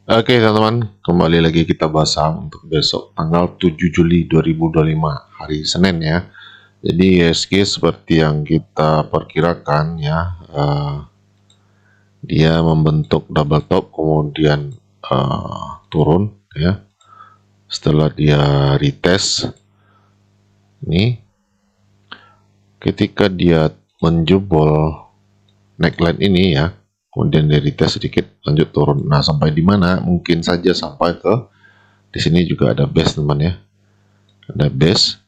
Oke teman-teman, kembali lagi kita bahas saham untuk besok tanggal 7 Juli 2025 hari Senin ya. Jadi ISG seperti yang kita perkirakan ya, dia membentuk double top kemudian turun ya. Setelah dia retest ini, ketika dia menjebol neckline ini ya, kemudian dia retest sedikit lanjut turun. Nah, sampai di mana? Mungkin saja sampai ke di sini juga ada base teman ya. Ada base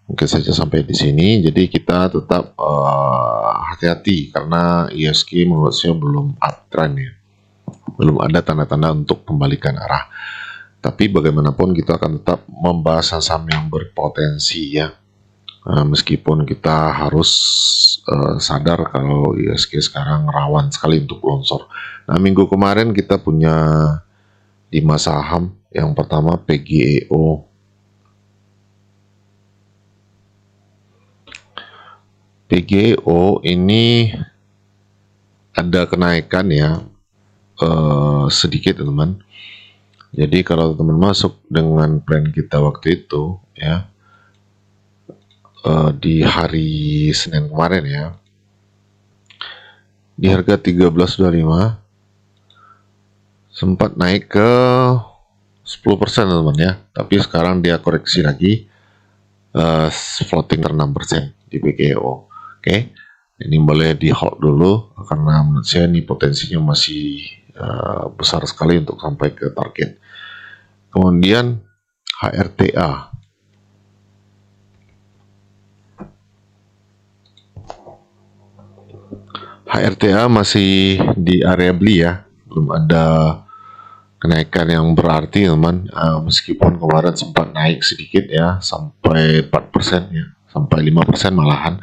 mungkin saja sampai di sini, jadi kita tetap hati-hati karena ISG menurut saya belum uptrend ya, belum ada tanda-tanda untuk kembalikan arah. Tapi bagaimanapun kita akan tetap membahas saham yang berpotensi ya, meskipun kita harus sadar kalau ISG sekarang rawan sekali untuk longsor. Nah, minggu kemarin kita punya 5 saham. Yang pertama PGEO. PGO ini ada kenaikan ya, sedikit teman. Jadi kalau teman masuk dengan plan kita waktu itu ya, di hari Senin kemarin ya, di harga 13.25 sempat naik ke 10% teman ya, tapi sekarang dia koreksi lagi, floating ke 6% di PGO. Oke, ini boleh di hold dulu karena menurut saya ini potensinya masih besar sekali untuk sampai ke target. Kemudian HRTA. HRTA masih di area beli ya, belum ada kenaikan yang berarti teman, meskipun kemarin sempat naik sedikit ya sampai 4% ya, sampai 5% malahan,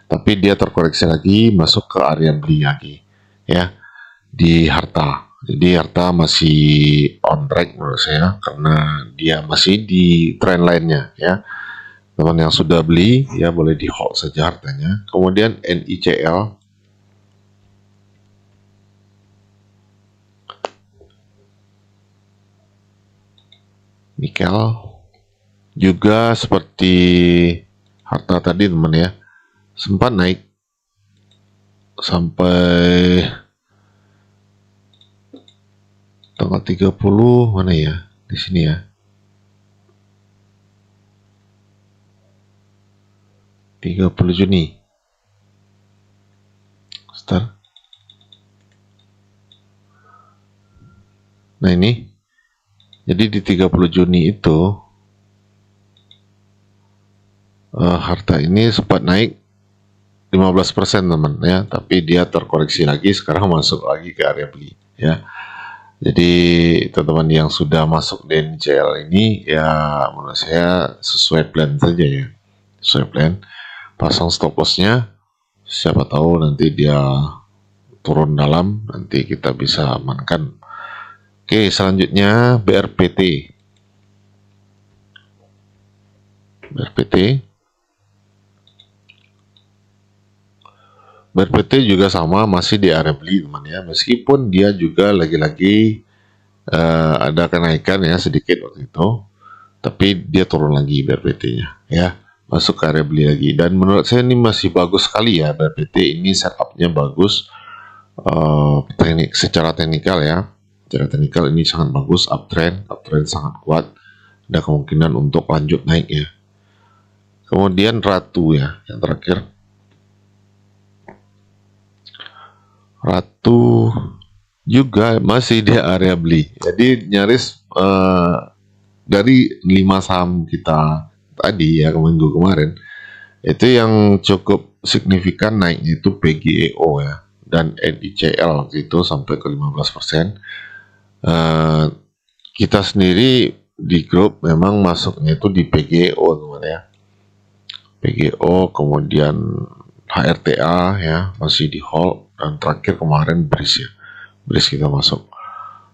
tapi dia terkoreksi lagi masuk ke area beli lagi ya di harta. Jadi harta masih on track menurut saya karena dia masih di trend lainnya ya. Teman yang sudah beli ya boleh di hold saja hartanya. Kemudian NICL. Nikel juga seperti harta tadi teman ya, sempat naik sampai tanggal 30 mana ya, di sini ya, 30 Juni start. Nah ini, jadi di 30 Juni itu harta ini sempat naik 15% teman ya, tapi dia terkoreksi lagi, sekarang masuk lagi ke area beli ya. Jadi teman-teman yang sudah masuk di NCL ini ya menurut saya sesuai plan saja ya, sesuai plan, pasang stop lossnya, siapa tahu nanti dia turun dalam, nanti kita bisa amankan. Oke, selanjutnya BRPT. BRPT juga sama, masih di area beli teman ya, meskipun dia juga lagi-lagi ada kenaikan ya sedikit waktu itu, tapi dia turun lagi BRPT-nya ya, masuk ke area beli lagi. Dan menurut saya ini masih bagus sekali ya, BRPT ini setupnya bagus, secara teknikal ya, secara teknikal ini sangat bagus, uptrend sangat kuat, ada kemungkinan untuk lanjut naik ya. Kemudian Ratu ya, yang terakhir Ratu juga masih di area beli, jadi nyaris dari 5 saham kita tadi ya minggu kemarin, itu yang cukup signifikan naiknya itu PGEO ya dan NICL itu sampai ke 15%. Kita sendiri di grup memang masuknya itu di PGO teman ya, PGO, kemudian HRTA ya masih di hold, dan terakhir kemarin BRIS ya, BRIS kita masuk.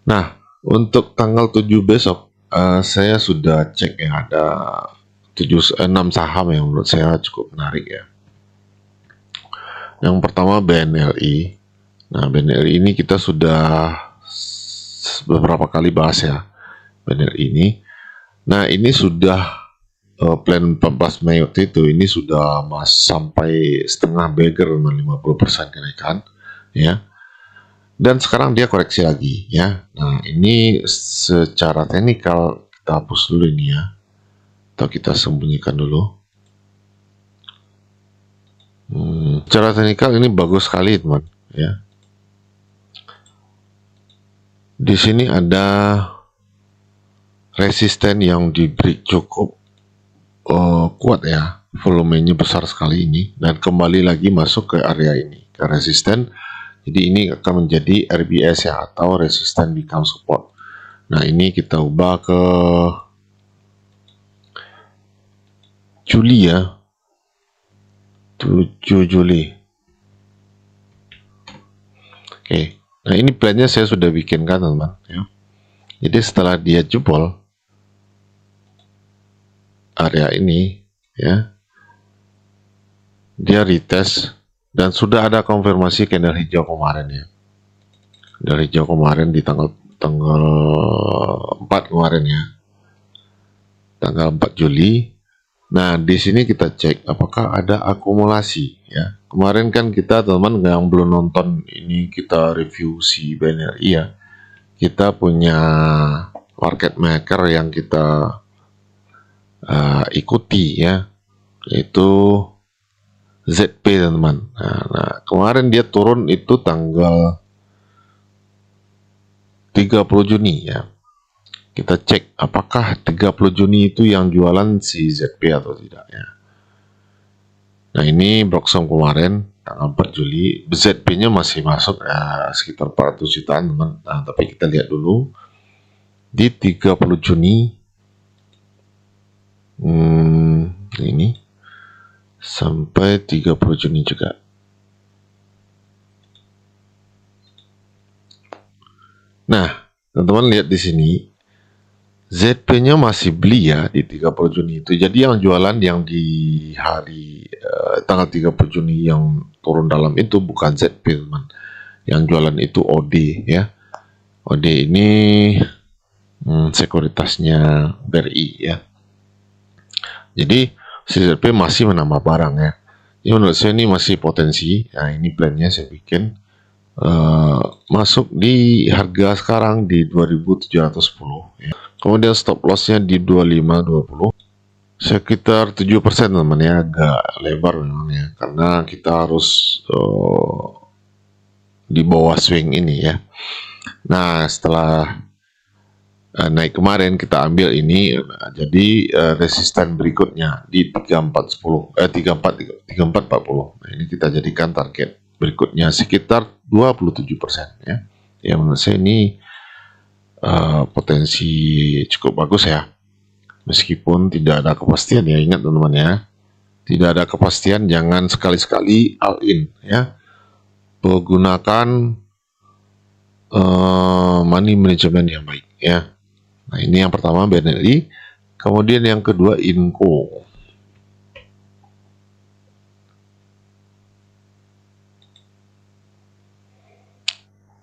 Nah, untuk tanggal 7 besok saya sudah cek ya, ada 6 saham yang menurut saya cukup menarik ya. Yang pertama BNLI. Nah, BNLI ini kita sudah beberapa kali bahas ya BNRI ini. Nah, ini sudah plan 14 Mei waktu itu, ini sudah sampai setengah beggar dengan 50% kenaikan ya. Dan sekarang dia koreksi lagi ya. Nah, ini secara teknikal kita hapus dulu ini ya, atau kita sembunyikan dulu. Secara teknikal ini bagus sekali teman ya. Di sini ada resisten yang diberi cukup kuat ya, volumenya besar sekali ini, dan kembali lagi masuk ke area ini, ke resisten. Jadi ini akan menjadi RBS ya, atau resisten become support. Nah, ini kita ubah ke Juli ya, 7 Juli. Oke. Nah, ini plannya saya sudah bikinkan teman-teman ya. Jadi setelah dia jebol area ini ya, dia retest dan sudah ada konfirmasi candle hijau kemarin ya. Dari hijau kemarin di tanggal 4 kemarin ya. Tanggal 4 Juli. Nah, di sini kita cek apakah ada akumulasi ya. Kemarin kan kita teman-teman yang belum nonton ini, kita review si BNRI ya. Kita punya market maker yang kita ikuti ya, yaitu ZP teman-teman. Nah, kemarin dia turun itu tanggal 30 Juni ya. Kita cek apakah 30 Juni itu yang jualan si ZP atau tidak ya. Nah, ini Broxom kemarin tanggal 4 Juli, ZP-nya masih masuk sekitar 400 jutaan teman. Nah, tapi kita lihat dulu di 30 Juni ini sampai 30 Juni juga. Nah, teman-teman lihat di sini ZP-nya masih beli ya di 30 Juni itu. Jadi yang jualan yang di hari tanggal 30 Juni yang turun dalam itu bukan ZP teman. Yang jualan itu OD ya. OD ini sekuritasnya BRI ya. Jadi si ZP masih menambah barang ya. Ini menurut saya ini masih potensi. Nah, ini plannya saya bikin masuk di harga sekarang di 2710 ya. Kemudian stop lossnya di 2520, sekitar 7% teman ya, agak lebar memang ya, karena kita harus di bawah swing ini ya. Nah, setelah naik kemarin kita ambil ini, jadi resisten berikutnya di 3440. Nah, ini kita jadikan target berikutnya sekitar 27% ya. Ya, menurut saya ini potensi cukup bagus ya, meskipun tidak ada kepastian ya. Ingat teman-teman ya, tidak ada kepastian, jangan sekali-sekali all in ya. Gunakan money management yang baik ya. Nah, ini yang pertama BNRI, kemudian yang kedua Inco.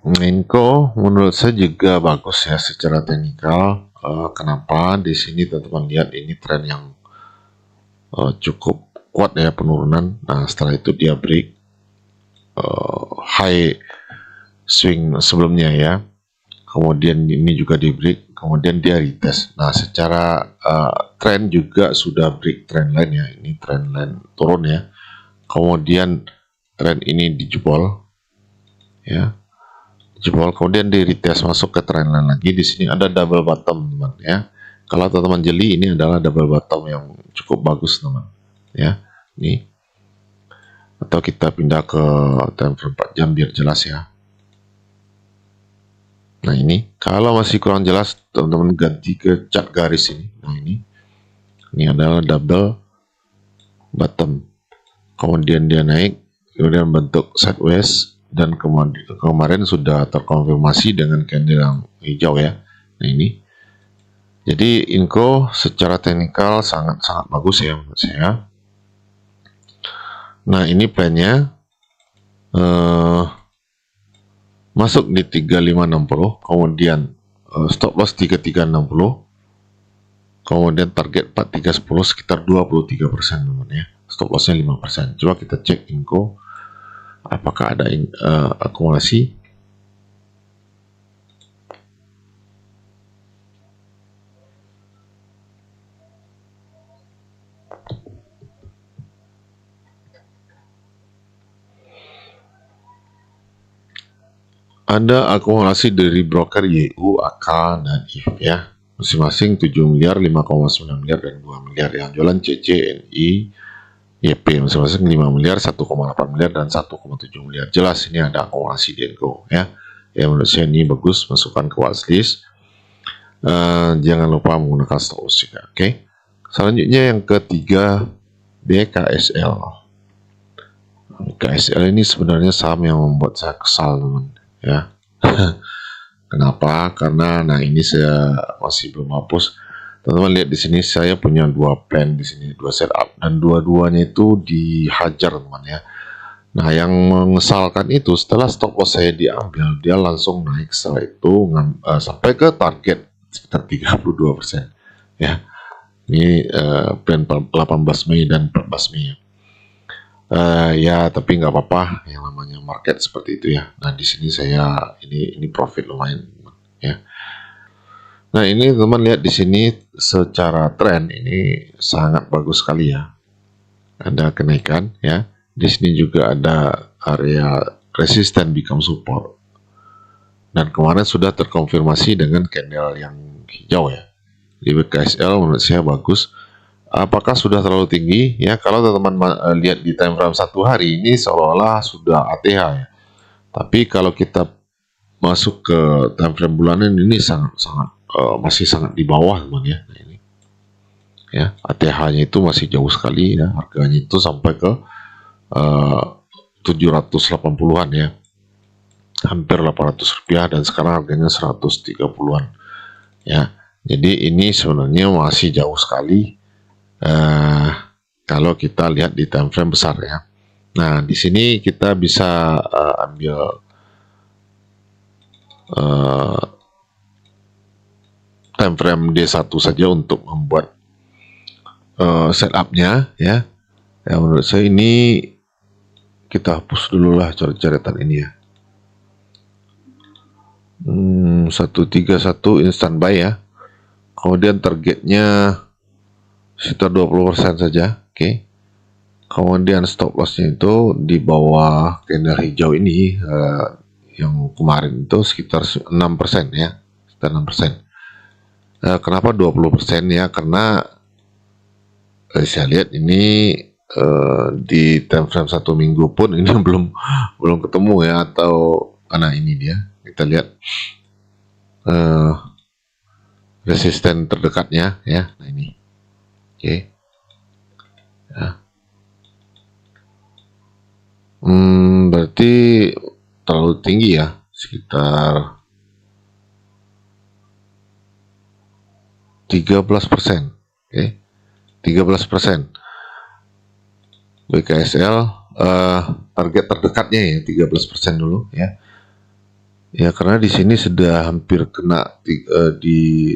Inco menurut saya juga bagus ya secara teknikal. Kenapa? Di sini teman-teman lihat ini tren yang cukup kuat ya, penurunan. Nah, setelah itu dia break high swing sebelumnya ya. Kemudian ini juga di break, kemudian dia retest. Nah, secara tren juga sudah break trend line ya. Ini trend line turun ya. Kemudian tren ini dijebol ya. Jebol, kemudian di retest masuk ke trend line lagi. Di sini ada double bottom teman ya. Kalau teman-teman jeli, ini adalah double bottom yang cukup bagus teman ya. Ini atau kita pindah ke time frame 4 jam biar jelas ya. Nah, ini kalau masih kurang jelas teman-teman ganti ke chart garis ini. Nah, ini adalah double bottom, kemudian dia naik, kemudian bentuk sideways, dan kemarin sudah terkonfirmasi dengan candle yang hijau ya. Nah, ini jadi Inco secara teknikal sangat-sangat bagus ya menurut saya. Nah, ini plannya masuk di 3560, kemudian stop loss 3360, kemudian target 4310 sekitar 23% teman ya. Stop lossnya 5%. Coba kita cek Inco apakah ada akumulasi. Ada akumulasi dari broker YU, AK, dan IF ya. Masing-masing 7 miliar, 5,9 miliar, dan 2 miliar. Yang jualan CC, NI, YP masing-masing 5 miliar, 1,8 miliar, dan 1,7 miliar. Jelas ini ada akumulasi di Inco ya. Ya menurut saya ini bagus, masukkan ke watchlist. Jangan lupa menggunakan stop loss juga. Oke. Selanjutnya yang ketiga, BKSL. BKSL ini sebenarnya saham yang membuat saya kesal teman ya. Kenapa? Karena ini saya masih belum hapus. Teman-teman lihat di sini saya punya dua plan di sini, dua setup, dan dua-duanya itu dihajar teman ya. Nah yang mengesalkan itu setelah stop loss saya diambil, dia langsung naik setelah itu sampai ke target sekitar 32% ya. Ini plan 18 Mei dan 14 Mei ya, tapi nggak apa-apa, yang namanya market seperti itu ya. Nah di sini saya ini profit lumayan ya. Nah ini teman lihat di sini secara tren ini sangat bagus sekali ya. Ada kenaikan ya. Di sini juga ada area resisten become support. Dan kemarin sudah terkonfirmasi dengan candle yang hijau ya. Di BKSL menurut saya bagus. Apakah sudah terlalu tinggi ya? Kalau teman-teman lihat di time frame 1 hari ini seolah-olah sudah ATH ya. Tapi kalau kita masuk ke time frame bulanan ini masih sangat di bawah teman ya. Nah, ini ya, ATH-nya itu masih jauh sekali ya. Harganya itu sampai ke 780-an ya. Hampir 800 rupiah, dan sekarang harganya 130-an ya. Jadi ini sebenarnya masih jauh sekali kalau kita lihat di time frame besar ya. Nah di sini kita bisa ambil time frame D1 saja untuk membuat setupnya ya. Ya menurut saya ini kita hapus dulu lah coret-coretan ini ya. 131 instant buy ya. Kemudian targetnya sekitar 20% saja. Oke. Kemudian stop lossnya itu di bawah candle hijau ini yang kemarin itu sekitar 6% ya. Sekitar 6%. Kenapa 20% ya? Karena saya lihat ini di time frame 1 minggu pun ini belum ketemu ya, atau karena ini dia. Kita lihat resisten terdekatnya ya. Nah ini. Oke. Ya. Berarti terlalu tinggi ya, sekitar 13%. Oke. 13%. BKSL target terdekatnya ya 13% dulu ya. Ya karena di sini sudah hampir kena di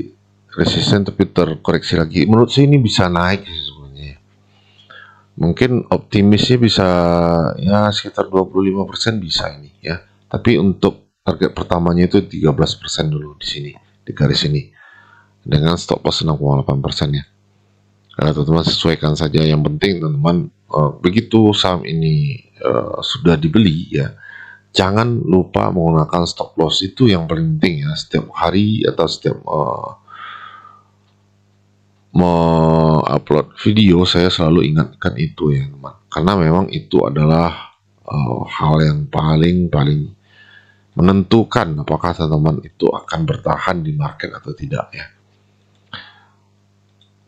resisten tapi terkoreksi lagi. Menurut saya ini bisa naik sebenarnya. Mungkin optimisnya bisa ya sekitar 25% bisa ini ya. Tapi untuk target pertamanya itu 13% dulu di sini, di garis ini. Dengan stop loss 6,8% ya. Karena teman-teman sesuaikan saja. Yang penting teman-teman begitu saham ini sudah dibeli ya, jangan lupa menggunakan stop loss. Itu yang paling penting ya. Setiap hari atau setiap upload video saya selalu ingatkan itu ya teman, karena memang itu adalah hal yang paling menentukan apakah teman-teman itu akan bertahan di market atau tidak ya.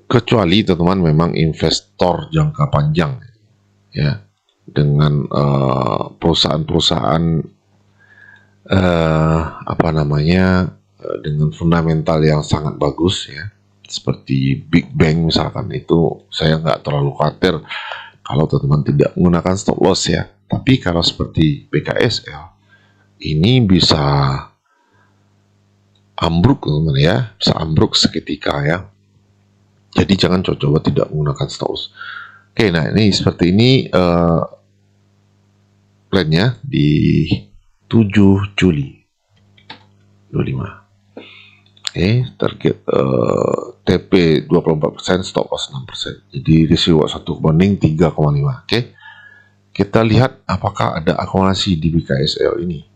Kecuali teman-teman memang investor jangka panjang ya, dengan perusahaan-perusahaan dengan fundamental yang sangat bagus ya, seperti Big Bang misalkan. Itu saya nggak terlalu khawatir kalau teman-teman tidak menggunakan stop loss ya. Tapi kalau seperti BKSL ini bisa ambruk teman ya, bisa ambruk seketika ya. Jadi jangan coba-coba tidak menggunakan stop loss. Oke, nah ini seperti ini plannya di 7 Juli 25. Oke, target TP 24%, stop loss 6%. Jadi risiko 1/3,5. Oke. Kita lihat apakah ada akumulasi di BKSL ini.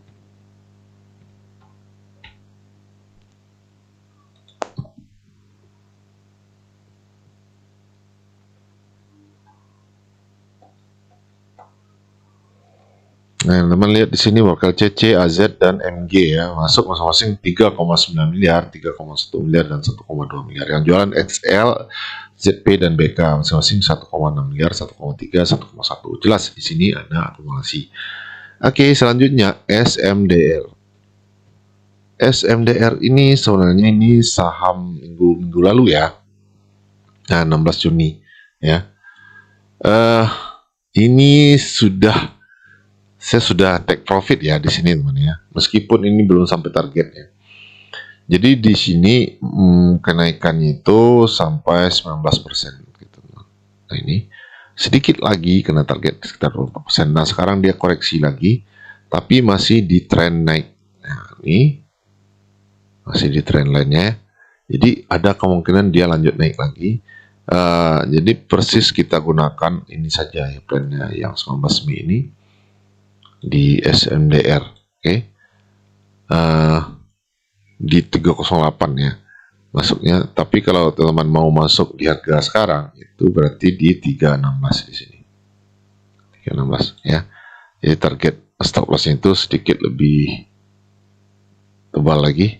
Nah, teman lihat di sini wakil CC, AZ dan MG ya, masuk masing-masing 3,9 miliar, 3,1 miliar dan 1,2 miliar. Yang jualan XL, ZP dan BK masing-masing 1,6 miliar, 1,3, 1,1. Jelas di sini ada akumulasi. Oke, selanjutnya SMDR. SMDR ini sebenarnya ini saham minggu lalu ya. Nah, 16 Juni ya. Ini saya sudah take profit ya di sini teman ya. Meskipun ini belum sampai target ya. Jadi di sini kenaikannya itu sampai 19% gitu. Nah, ini sedikit lagi kena target sekitar 20%. Nah, sekarang dia koreksi lagi tapi masih di tren naik. Nah, ini masih di tren lainnya. Jadi ada kemungkinan dia lanjut naik lagi. Jadi persis kita gunakan ini saja ya plannya yang 19 Mei ini di SMDR, oke, di 308 ya masuknya. Tapi kalau teman-teman mau masuk di harga sekarang itu berarti di 316 di sini, 316 ya. Jadi target stop lossnya itu sedikit lebih tebal lagi,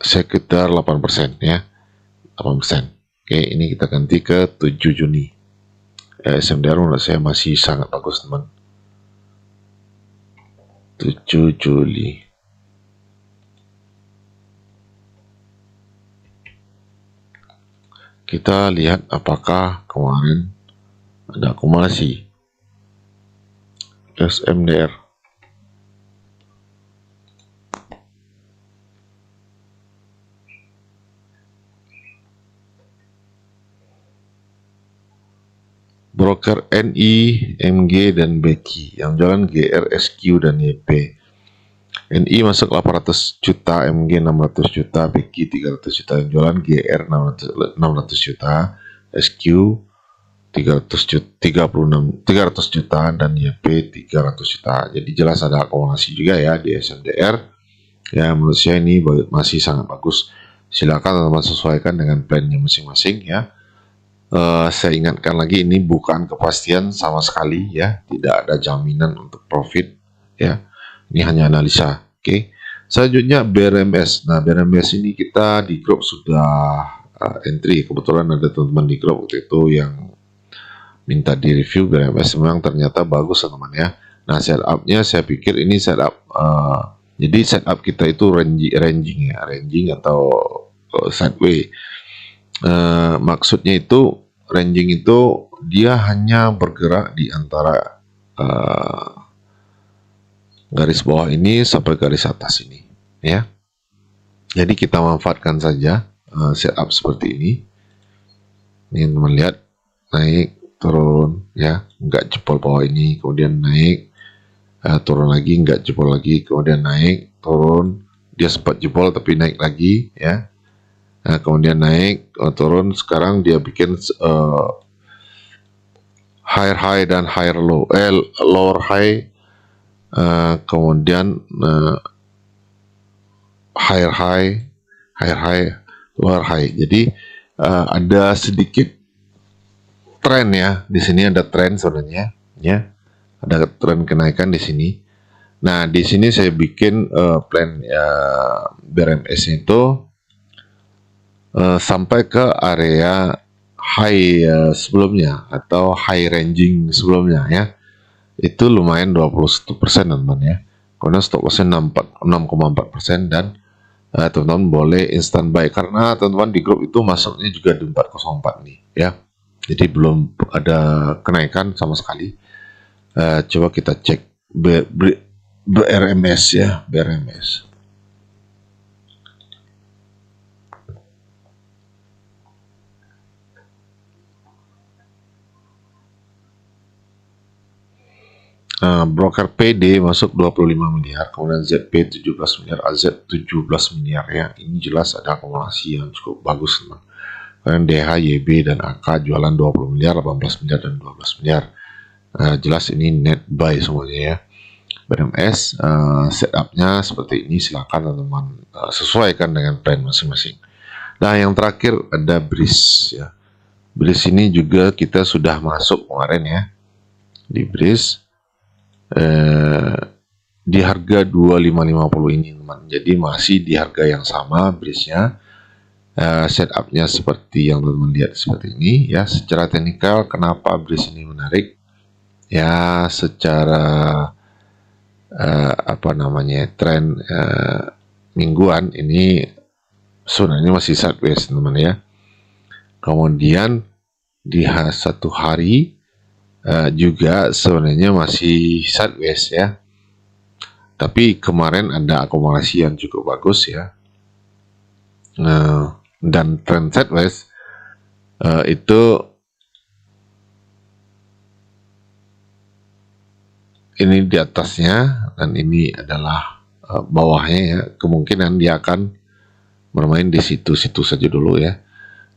sekitar 8% ya, 8%. Oke, ini kita ganti ke 7 Juni. SMDR menurut saya masih sangat bagus teman. 7 Juli. Kita lihat apakah kemarin ada akumulasi SMDR. Broker NI, MG dan BQ, yang jualan GR, SQ dan YP. NI masuk 800 juta, MG 600 juta, BQ 300 juta. Yang jualan GR 600 juta, SQ 300 juta dan YP 300 juta. Jadi jelas ada akumulasi juga ya di SMDR. Ya, menurut saya ini masih sangat bagus. Silakan teman-teman sesuaikan dengan plannya masing-masing ya. Saya ingatkan lagi, ini bukan kepastian sama sekali ya, tidak ada jaminan untuk profit ya, ini hanya analisa. Oke. Selanjutnya BRMS. Nah, BRMS ini kita di grup sudah entry, kebetulan ada teman-teman di grup waktu itu yang minta di review BRMS, memang ternyata bagus teman-teman ya. Nah, setupnya saya pikir ini setup, jadi setup kita itu ranging atau sideways. Maksudnya itu ranging itu dia hanya bergerak di antara garis bawah ini sampai garis atas ini ya. Jadi kita manfaatkan saja setup seperti ini. Ini teman lihat, naik turun ya, nggak jebol bawah ini, kemudian naik, turun lagi, nggak jebol lagi, kemudian naik turun, dia sempat jebol tapi naik lagi ya. Nah, kemudian naik, turun, sekarang dia bikin higher high dan higher low, lower high, kemudian higher high, lower high. Jadi ada sedikit tren ya, di sini ada tren sebenarnya, ya, ada tren kenaikan di sini. Nah, di sini saya bikin plan BRMS itu sampai ke area high sebelumnya atau high ranging sebelumnya ya, itu lumayan 21% teman-teman ya, karena stop lossnya 6,4% dan teman-teman boleh instant buy karena teman-teman di grup itu masuknya juga di 404 nih ya, jadi belum ada kenaikan sama sekali. Coba kita cek BRMS ya, BRMS. Broker PD masuk 25 miliar, kemudian ZP 17 miliar, AZ 17 miliar ya. Ini jelas ada akumulasi yang cukup bagus teman. Kemudian DH, YB dan AK jualan 20 miliar, 18 miliar dan 12 miliar. Jelas ini net buy semuanya ya. BMS setupnya seperti ini, silakan teman-teman sesuaikan dengan plan masing-masing. Nah, yang terakhir ada BRIS ya. BRIS ini juga kita sudah masuk kemarin ya. Di BRIS di harga 2550 ini teman. Jadi masih di harga yang sama BRIS-nya. Setupnya seperti yang teman-teman lihat seperti ini ya. Secara teknikal kenapa BRIS ini menarik? Ya, secara tren mingguan ini sebenarnya masih sideways teman ya. Kemudian di satu hari juga sebenarnya masih sideways ya. Tapi kemarin ada akumulasi yang cukup bagus ya. Dan trend sideways itu ini di atasnya dan ini adalah bawahnya ya. Kemungkinan dia akan bermain di situ-situ saja dulu ya.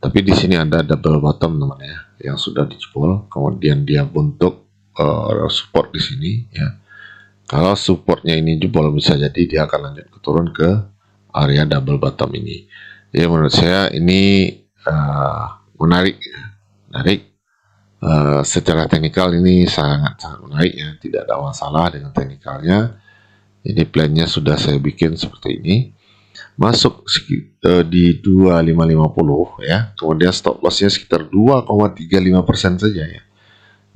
Tapi di sini ada double bottom teman ya, yang sudah dijebol. Kemudian dia bentuk support di sini ya. Kalau supportnya ini jebol, bisa jadi dia akan lanjut turun ke area double bottom ini. Jadi menurut saya ini menarik. Secara teknikal ini sangat menarik ya, tidak ada masalah dengan teknikalnya. Jadi plannya sudah saya bikin seperti ini. Masuk di 2550 ya, kemudian stop lossnya sekitar 2,35% saja ya,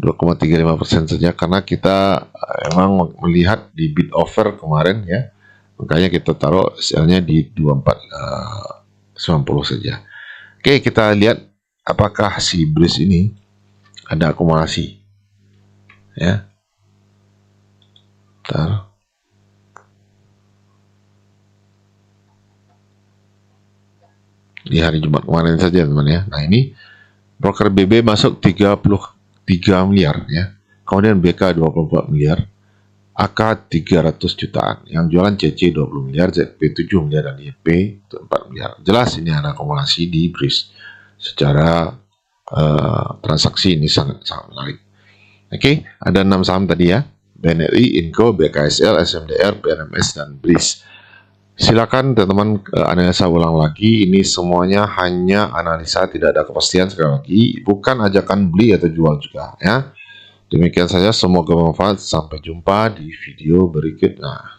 2,35% saja, karena kita emang melihat di bid offer kemarin ya, makanya kita taruh SL-nya di 2490 saja. Oke, kita lihat apakah si BRIS ini ada akumulasi ya. Bentar. Di hari Jumat kemarin saja teman ya. Nah, ini broker BB masuk 33 miliar ya. Kemudian BK 24 miliar. AK 300 jutaan. Yang jualan CC 20 miliar, ZP 7 miliar dan YP 4 miliar. Jelas ini ada akumulasi di BRIS. Secara transaksi ini sangat menarik. Oke, ada 6 saham tadi ya. BNRI, Inco, BKSL, SMDR, PNMS dan BRIS. Silakan teman-teman analisa ulang lagi. Ini semuanya hanya analisa, tidak ada kepastian. Sekali lagi, bukan ajakan beli atau jual juga ya. Demikian saja, semoga bermanfaat. Sampai jumpa di video berikutnya.